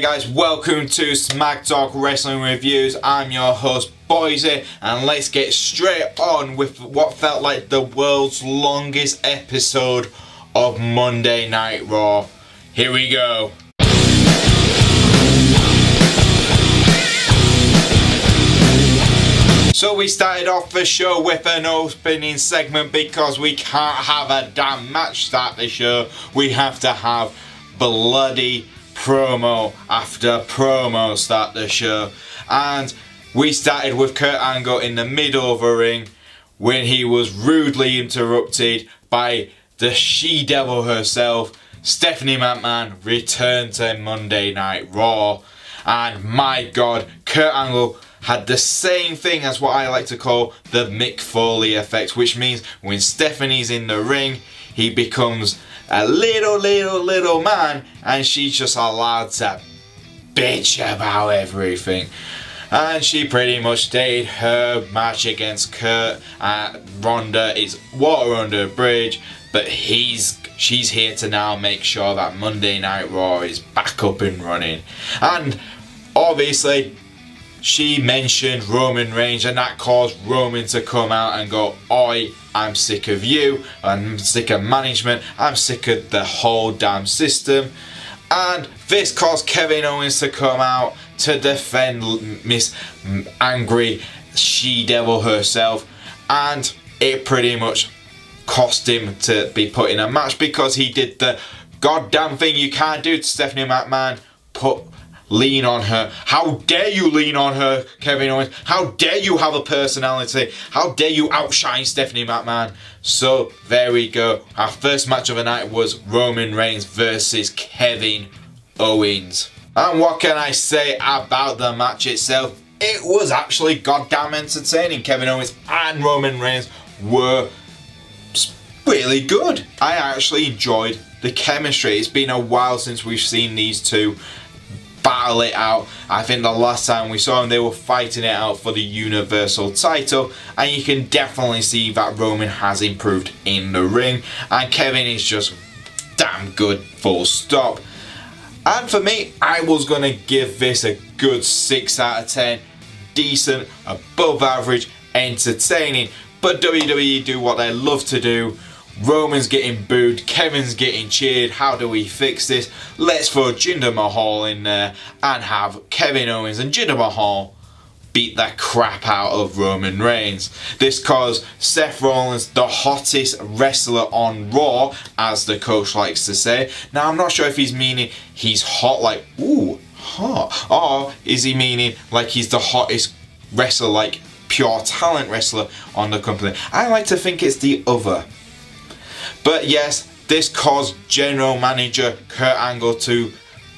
Hey guys, welcome to Smack Talk Wrestling Reviews. I'm your host Boise, and let's get straight on with what felt like the world's longest episode of Monday Night Raw. Here we go. So we started off the show with an opening segment because we can't have a damn match start the show. We have to have bloody promo after promo start the show. And we started with Kurt Angle in the middle of the ring when he was rudely interrupted by the she-devil herself. Stephanie McMahon returned to Monday Night Raw, and my god, Kurt Angle had the same thing as what I like to call the Mick Foley effect, which means when Stephanie's in the ring, he becomes a little man, and she's just allowed to bitch about everything. And she pretty much stated her match against Kurt. Ronda is water under a bridge, but she's here to now make sure that Monday Night Raw is back up and running. And obviously, she mentioned Roman Reigns, and that caused Roman to come out and go, "Oi, I'm sick of you, I'm sick of management, I'm sick of the whole damn system." And this caused Kevin Owens to come out to defend Miss Angry She-Devil herself, and it pretty much cost him to be put in a match because he did the goddamn thing you can't do to Stephanie McMahon, lean on her. How dare you lean on her, Kevin Owens? How dare you have a personality? How dare you outshine Stephanie McMahon? So there we go. Our first match of the night was Roman Reigns versus Kevin Owens. And what can I say about the match itself? It was actually goddamn entertaining. Kevin Owens and Roman Reigns were really good. I actually enjoyed the chemistry. It's been a while since we've seen these two battle it out. I think the last time we saw them, they were fighting it out for the Universal title, and you can definitely see that Roman has improved in the ring, and Kevin is just damn good, full stop. And for me, I was going to give this a good 6 out of 10. Decent, above average, entertaining. But WWE do what they love to do. Roman's getting booed, Kevin's getting cheered. How do we fix this? Let's throw Jinder Mahal in there and have Kevin Owens and Jinder Mahal beat the crap out of Roman Reigns. This caused Seth Rollins, the hottest wrestler on Raw, as the coach likes to say. Now, I'm not sure if he's meaning he's hot, like, ooh, hot, or is he meaning like he's the hottest wrestler, like pure talent wrestler on the company. I like to think it's the other. But yes, this caused General Manager Kurt Angle to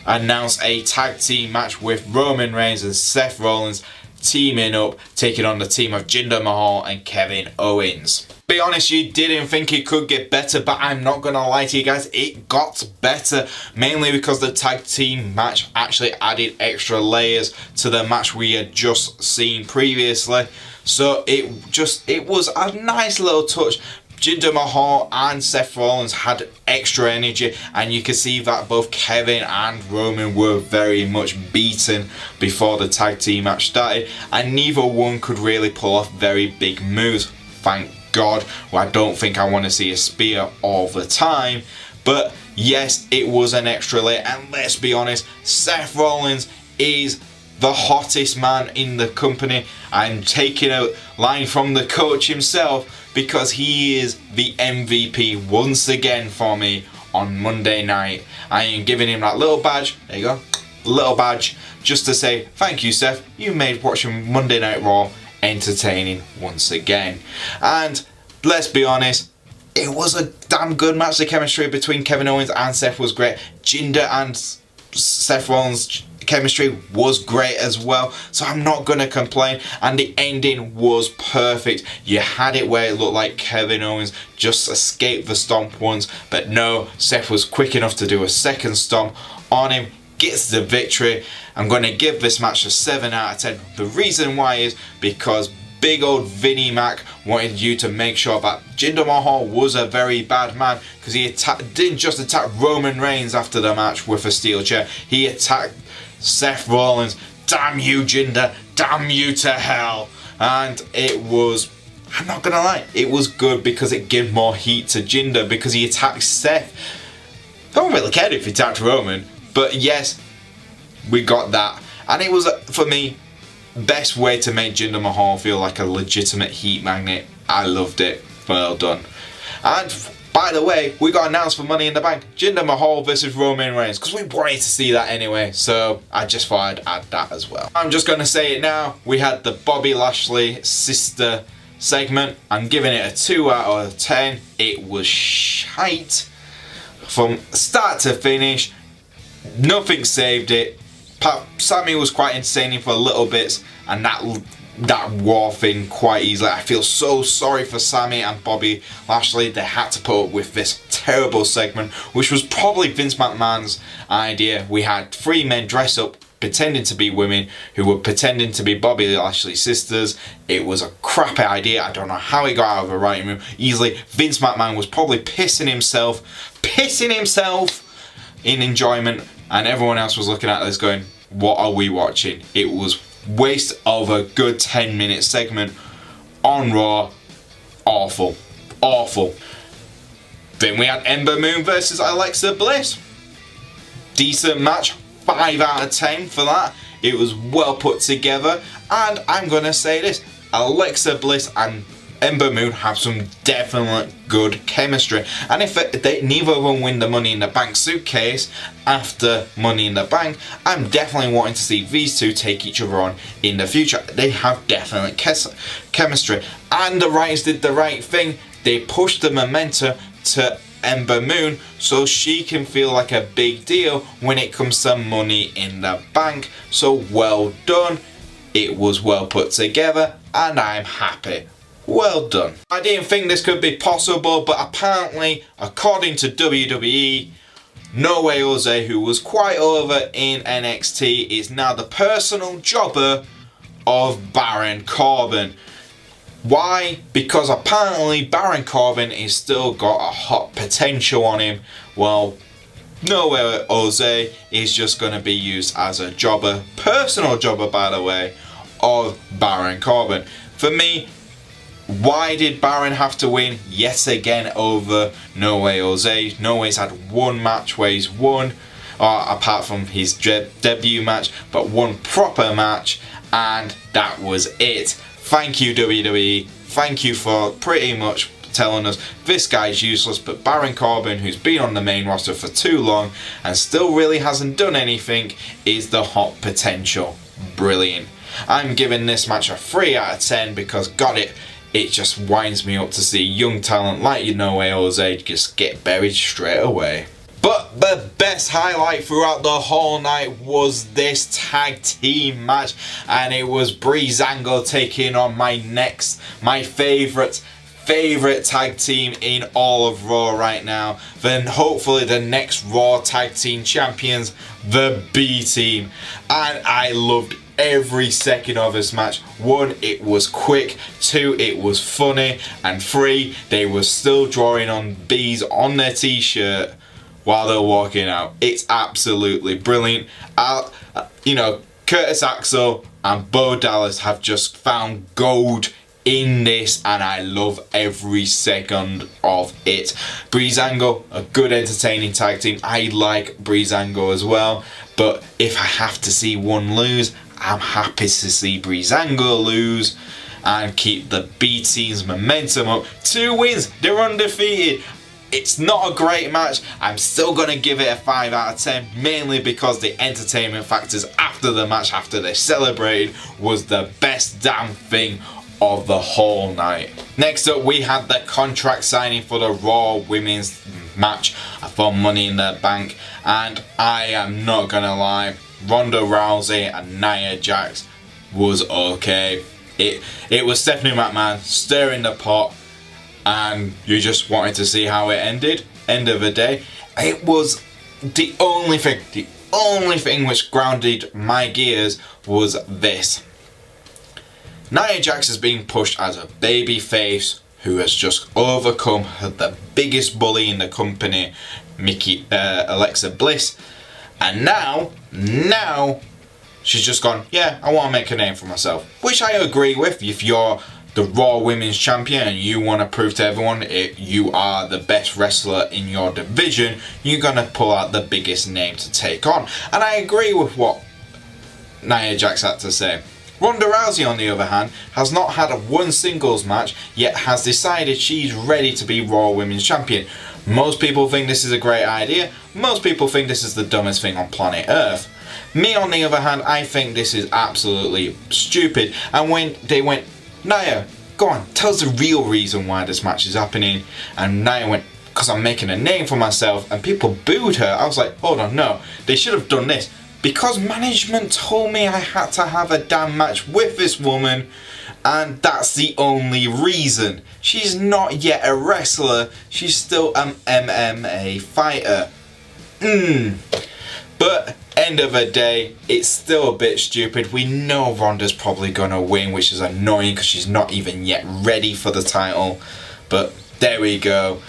announce a tag team match with Roman Reigns and Seth Rollins teaming up, taking on the team of Jinder Mahal and Kevin Owens. Be honest, you didn't think it could get better, but I'm not gonna lie to you guys, it got better, mainly because the tag team match actually added extra layers to the match we had just seen previously. So it was a nice little touch. Jinder Mahal and Seth Rollins had extra energy, and you can see that both Kevin and Roman were very much beaten before the tag team match started, and neither one could really pull off very big moves. Thank God. Well, I don't think I want to see a spear all the time, but yes, it was an extra layer. And let's be honest, Seth Rollins is the hottest man in the company. I'm taking a line from the coach himself, because he is the MVP once again for me on Monday night. I am giving him that little badge, there you go, little badge, just to say thank you, Seth. You made watching Monday Night Raw entertaining once again. And let's be honest, it was a damn good match. The chemistry between Kevin Owens and Seth was great. Jinder and Seth Rollins' chemistry was great as well, so I'm not gonna complain. And the ending was perfect. You had it where it looked like Kevin Owens just escaped the stomp once, but no, Seth was quick enough to do a second stomp on him, gets the victory. I'm gonna give this match a 7 out of 10. The reason why is because big old Vinnie Mac wanted you to make sure that Jinder Mahal was a very bad man, because he didn't just attack Roman Reigns after the match with a steel chair. He attacked Seth Rollins, damn you Jinder, damn you to hell. And it was, I'm not gonna lie, it was good because it gave more heat to Jinder because he attacked Seth. I don't really care if he attacked Roman, but yes, we got that. And it was, for me, best way to make Jinder Mahal feel like a legitimate heat magnet. I loved it. Well done. And by the way, we got announced for Money in the Bank, Jinder Mahal versus Roman Reigns, because we wanted to see that anyway, so I just thought I'd add that as well. I'm just going to say it now, we had the Bobby Lashley sister segment. I'm giving it a 2 out of 10. It was shite. From start to finish, nothing saved it. Sami was quite entertaining for a little bits, and that war thing quite easily. I feel so sorry for Sami and Bobby Lashley. They had to put up with this terrible segment, which was probably Vince McMahon's idea. We had 3 men dress up pretending to be women who were pretending to be Bobby Lashley's sisters. It was a crappy idea. I don't know how it got out of the writing room easily. Vince McMahon was probably pissing himself in enjoyment, and everyone else was looking at this going, what are we watching? It was waste of a good 10-minute segment on Raw. Awful. Then we had Ember Moon versus Alexa Bliss. Decent match, 5 out of 10 for that. It was well put together, and I'm gonna say this, Alexa Bliss and Ember Moon have some definite good chemistry, and if neither of them win the Money in the Bank suitcase after Money in the Bank, I'm definitely wanting to see these two take each other on in the future. They have definite chemistry, and the writers did the right thing. They pushed the momentum to Ember Moon so she can feel like a big deal when it comes to Money in the Bank. So well done. It was well put together, and I'm happy. Well done. I didn't think this could be possible, but apparently, according to WWE, No Way Jose, who was quite over in NXT, is now the personal jobber of Baron Corbin. Why? Because apparently Baron Corbin is still got a hot potential on him. Well, No Way Jose is just going to be used as a jobber, personal jobber by the way, of Baron Corbin. For me, why did Baron have to win yet again over No Way Jose? No Way's had one match where he's won, apart from his debut match, but one proper match, and that was it. Thank you WWE, thank you for pretty much telling us this guy's useless, but Baron Corbin, who's been on the main roster for too long and still really hasn't done anything, is the hot potential. Brilliant. I'm giving this match a 3 out of 10 because it just winds me up to see young talent like No Way Jose just get buried straight away. But the best highlight throughout the whole night was this tag team match, and it was Breezango taking on my favourite tag team in all of Raw right now. Then hopefully the next Raw tag team champions, the B team. And I loved every second of this match. 1, it was quick. 2, it was funny. And 3, they were still drawing on bees on their t-shirt while they're walking out. It's absolutely brilliant. Curtis Axel and Bo Dallas have just found gold in this, and I love every second of it. Breezango, a good entertaining tag team. I like Breezango as well, but if I have to see one lose, I'm happy to see Breezango lose and keep the B team's momentum up. 2 wins, they're undefeated. It's not a great match. I'm still going to give it a 5 out of 10, mainly because the entertainment factors after the match, after they celebrated, was the best damn thing of the whole night. Next up, we had the contract signing for the Raw Women's match for Money in the Bank, and I am not gonna lie, Ronda Rousey and Nia Jax was okay. It was Stephanie McMahon stirring the pot, and you just wanted to see how it ended. End of the day, it was the only thing which grounded my gears was this. Nia Jax is being pushed as a baby face who has just overcome the biggest bully in the company, Alexa Bliss, and now She's just gone, yeah, I want to make a name for myself. Which I agree with. If you're the Raw Women's Champion and you want to prove to everyone you are the best wrestler in your division, you're going to pull out the biggest name to take on. And I agree with what Nia Jax had to say. Ronda Rousey, on the other hand, has not had one singles match, yet has decided she's ready to be Raw Women's Champion. Most people think this is a great idea. Most people think this is the dumbest thing on planet Earth. Me, on the other hand, I think this is absolutely stupid. And when they went, Nia, go on, tell us the real reason why this match is happening. And Nia went, because I'm making a name for myself. And people booed her. I was like, hold on, no. They should have done this. Because management told me I had to have a damn match with this woman. And that's the only reason. She's not yet a wrestler. She's still an MMA fighter. But end of the day, it's still a bit stupid. We know Ronda's probably gonna win, which is annoying because she's not even yet ready for the title. But there we go.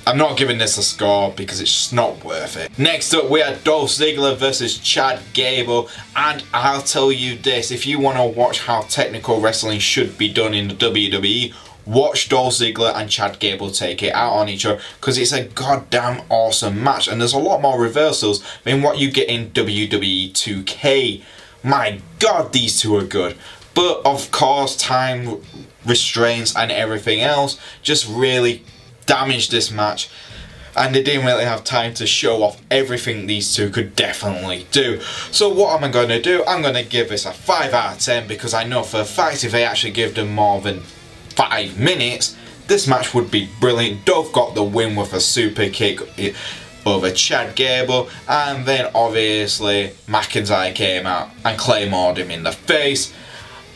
I'm not giving this a score because it's just not worth it. Next up, we had Dolph Ziggler versus Chad Gable. And I'll tell you this, if you want to watch how technical wrestling should be done in the WWE, watch Dolph Ziggler and Chad Gable take it out on each other, because it's a goddamn awesome match. And there's a lot more reversals than what you get in WWE 2K. My God, these two are good. But of course, time restraints and everything else just really damaged this match, and they didn't really have time to show off everything these two could definitely do. So what am I going to do? I'm going to give this a 5 out of 10, because I know for a fact if they actually give them more than 5 minutes, this match would be brilliant. Dolph got the win with a super kick over Chad Gable, and then obviously McIntyre came out and claymored him in the face.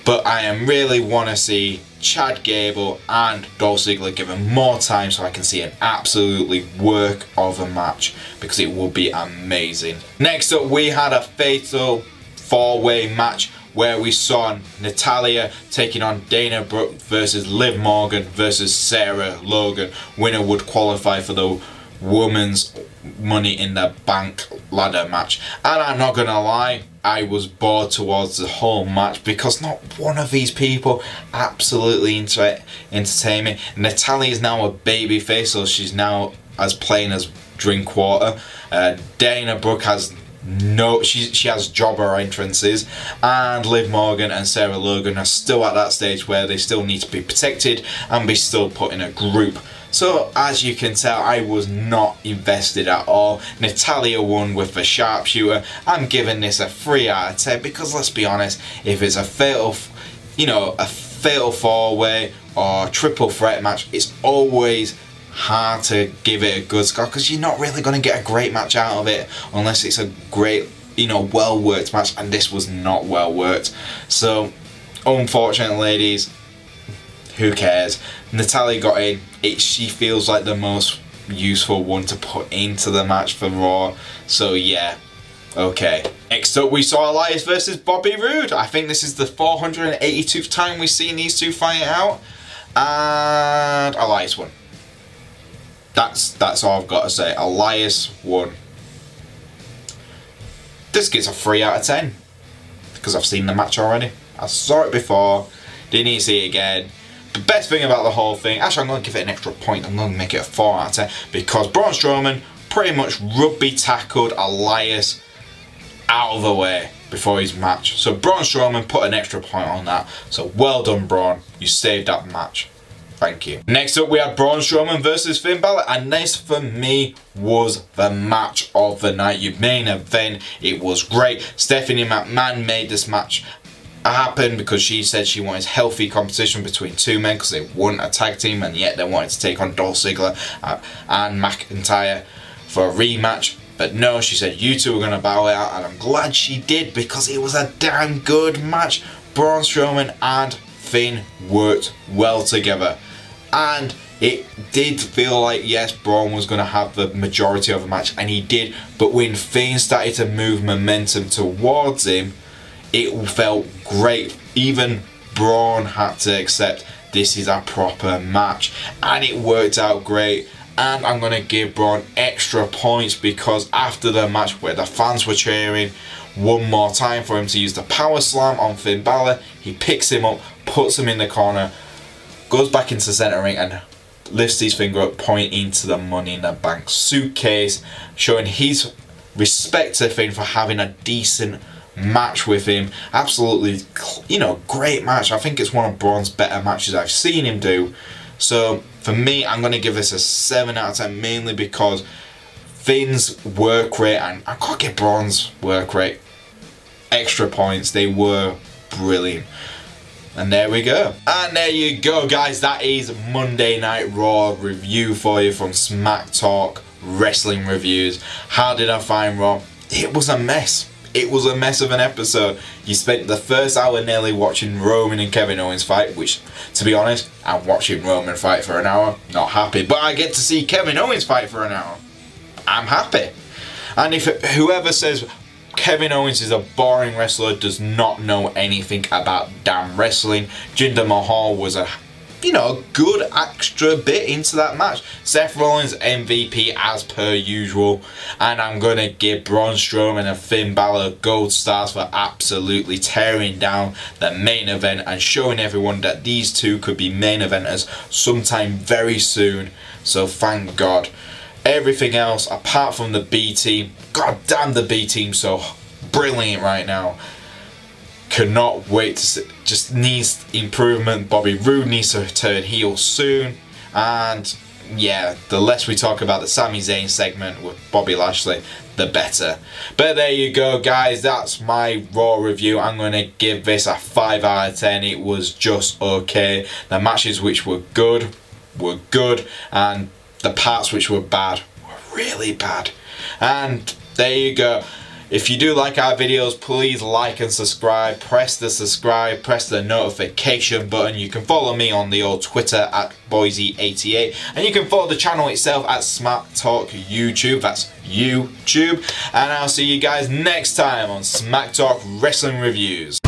But I am really want to see Chad Gable and Dolph Ziggler given more time so I can see an absolutely work of a match, because it will be amazing. Next up, we had a fatal 4-way match where we saw Natalya taking on Dana Brooke versus Liv Morgan versus Sarah Logan. Winner would qualify for the Women's Money in the Bank ladder match. And I'm not gonna lie, I was bored towards the whole match because not one of these people absolutely entertain me. Natalya is now a babyface, so she's now as plain as drink water. Dana Brooke has she has jobber entrances, and Liv Morgan and Sarah Logan are still at that stage where they still need to be protected and be still put in a group. So as you can tell, I was not invested at all. Natalya won with the sharpshooter. I'm giving this a 3 out of 10 because let's be honest, if it's a fatal 4-way or triple threat match, it's always hard to give it a good score because you're not really going to get a great match out of it unless it's a great, well worked match, and this was not well worked. So unfortunately, ladies, who cares? Natalya got in. She feels like the most useful one to put into the match for Raw. So yeah, okay. Next up, we saw Elias versus Bobby Roode. I think this is the 482th time we've seen these two fight out, and Elias won. That's all I've got to say. Elias won. This gets a 3 out of 10 because I've seen the match already. I saw it before. Didn't need to see it again. The best thing about the whole thing, actually I'm going to give it an extra point. I'm going to make it a 4 out of 10 because Braun Strowman pretty much rugby tackled Elias out of the way before his match. So Braun Strowman put an extra point on that. So well done, Braun. You saved that match. Thank you. Next up, we had Braun Strowman versus Finn Balor, and this for me was the match of the night. Your main event. It was great. Stephanie McMahon made this match happen because she said she wanted healthy competition between two men because they weren't a tag team, and yet they wanted to take on Dolph Ziggler and McIntyre for a rematch. But no, she said you two were going to battle it out, and I'm glad she did because it was a damn good match. Braun Strowman and Finn worked well together, and it did feel like, yes, Braun was going to have the majority of the match, and he did, but when Finn started to move momentum towards him, it felt great. Even Braun had to accept this is a proper match, and it worked out great. And I'm going to give Braun extra points because after the match where the fans were cheering, one more time for him to use the power slam on Finn Balor. He picks him up, puts him in the corner, goes back into the center ring and lifts his finger up, pointing to the Money in the Bank suitcase, showing his respect to Finn for having a decent match with him. Absolutely, great match. I think it's one of Braun's better matches I've seen him do. So for me, I'm going to give this a 7 out of 10, mainly because Finn's work rate, and I can't give Braun's work rate extra points. They were brilliant. And there we go. And there you go, guys. That is Monday Night Raw review for you from Smack Talk Wrestling Reviews. How did I find Raw? It was a mess. It was a mess of an episode. You spent the first hour nearly watching Roman and Kevin Owens fight, which, to be honest, I'm watching Roman fight for an hour. Not happy. But I get to see Kevin Owens fight for an hour. I'm happy. And if whoever says Kevin Owens is a boring wrestler does not know anything about damn wrestling. Jinder Mahal was a good extra bit into that match. Seth Rollins MVP as per usual. And I'm going to give Braun Strowman and Finn Balor gold stars for absolutely tearing down the main event and showing everyone that these two could be main eventers sometime very soon. So thank God. Everything else, apart from the B team, god damn the B team so brilliant right now. Cannot wait to see, just needs improvement. Bobby Roode needs to turn heel soon. And yeah, the less we talk about the Sami Zayn segment with Bobby Lashley, the better. But there you go, guys. That's my Raw review. I'm going to give this a 5 out of 10. It was just okay. The matches which were good, and the parts which were bad were really bad. And there you go. If you do like our videos, please like and subscribe. Press the subscribe, press the notification button. You can follow me on the old Twitter at Boise88. And you can follow the channel itself at Smack Talk YouTube. That's YouTube. And I'll see you guys next time on Smack Talk Wrestling Reviews.